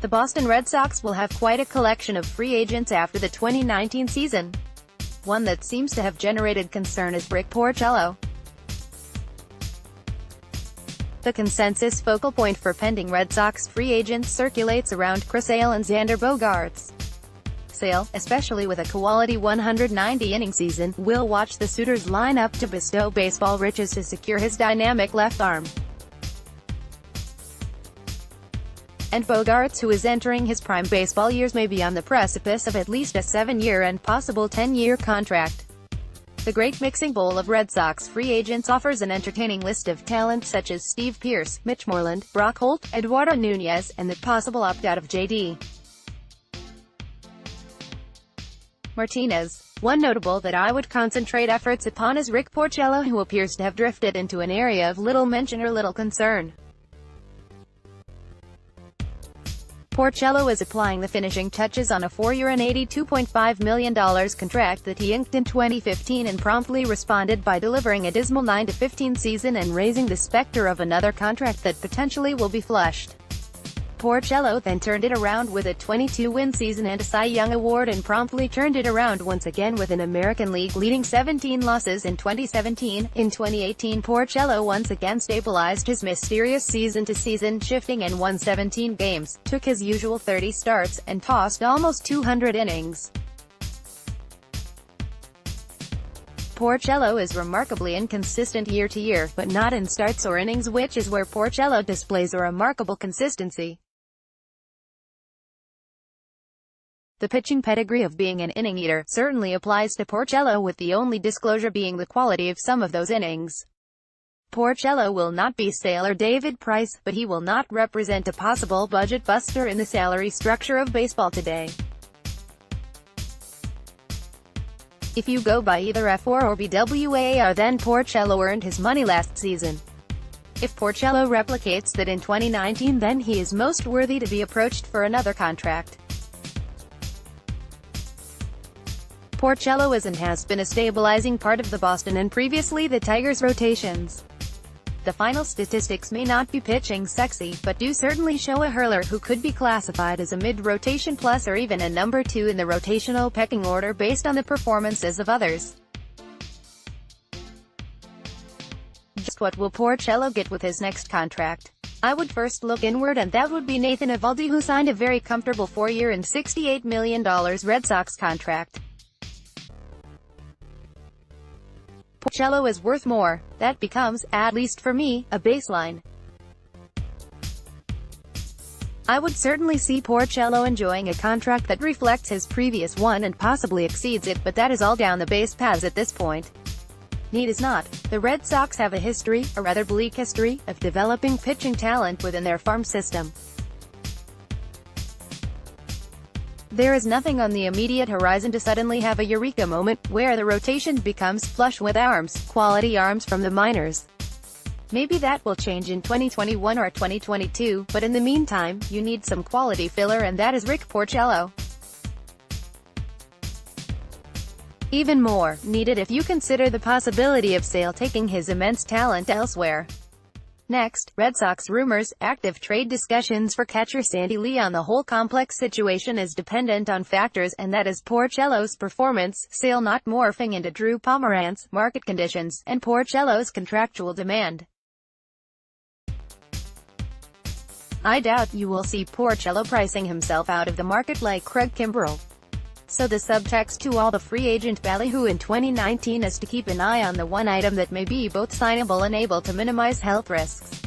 The Boston Red Sox will have quite a collection of free agents after the 2019 season. One that seems to have generated concern is Rick Porcello. The consensus focal point for pending Red Sox free agents circulates around Chris Sale and Xander Bogaerts. Sale, especially with a quality 190-inning season, will watch the suitors line up to bestow baseball riches to secure his dynamic left arm. And Bogaerts, who is entering his prime baseball years, may be on the precipice of at least a 7-year and possible 10-year contract. The Great Mixing Bowl of Red Sox free agents offers an entertaining list of talent such as Steve Pearce, Mitch Moreland, Brock Holt, Eduardo Nunez, and the possible opt-out of J.D. Martinez. One notable that I would concentrate efforts upon is Rick Porcello, who appears to have drifted into an area of little mention or little concern. Porcello is applying the finishing touches on a 4-year and $82.5 million contract that he inked in 2015 and promptly responded by delivering a dismal 9-15 season and raising the specter of another contract that potentially will be flushed. Porcello then turned it around with a 22-win season and a Cy Young Award, and promptly turned it around once again with an American League-leading 17 losses in 2017. In 2018, Porcello once again stabilized his mysterious season-to-season shifting and won 17 games, took his usual 30 starts, and tossed almost 200 innings. Porcello is remarkably inconsistent year to year, but not in starts or innings, which is where Porcello displays a remarkable consistency. The pitching pedigree of being an inning eater certainly applies to Porcello, with the only disclosure being the quality of some of those innings. Porcello will not be Sale or David Price, but he will not represent a possible budget buster in the salary structure of baseball today. If you go by either F4 or BWAR, then Porcello earned his money last season. If Porcello replicates that in 2019, then he is most worthy to be approached for another contract. Porcello is and has been a stabilizing part of the Boston and previously the Tigers rotations. The final statistics may not be pitching sexy, but do certainly show a hurler who could be classified as a mid-rotation plus or even a number 2 in the rotational pecking order based on the performances of others. Just what will Porcello get with his next contract? I would first look inward, and that would be Nathan Eovaldi, who signed a very comfortable 4-year and $68 million Red Sox contract. Porcello is worth more. That becomes, at least for me, a baseline. I would certainly see Porcello enjoying a contract that reflects his previous one and possibly exceeds it, but that is all down the base paths at this point. Need is not. The Red Sox have a history, a rather bleak history, of developing pitching talent within their farm system. There is nothing on the immediate horizon to suddenly have a eureka moment, where the rotation becomes flush with arms, quality arms from the minors. Maybe that will change in 2021 or 2022, but in the meantime, you need some quality filler, and that is Rick Porcello. Even more needed if you consider the possibility of Sale taking his immense talent elsewhere. Next, Red Sox rumors, active trade discussions for catcher Sandy Leon. The whole complex situation is dependent on factors, and that is Porcello's performance, Sale not morphing into Drew Pomeranz, market conditions, and Porcello's contractual demand. I doubt you will see Porcello pricing himself out of the market like Craig Kimbrell. So the subtext to all the free agent ballyhoo in 2019 is to keep an eye on the one item that may be both signable and able to minimize health risks.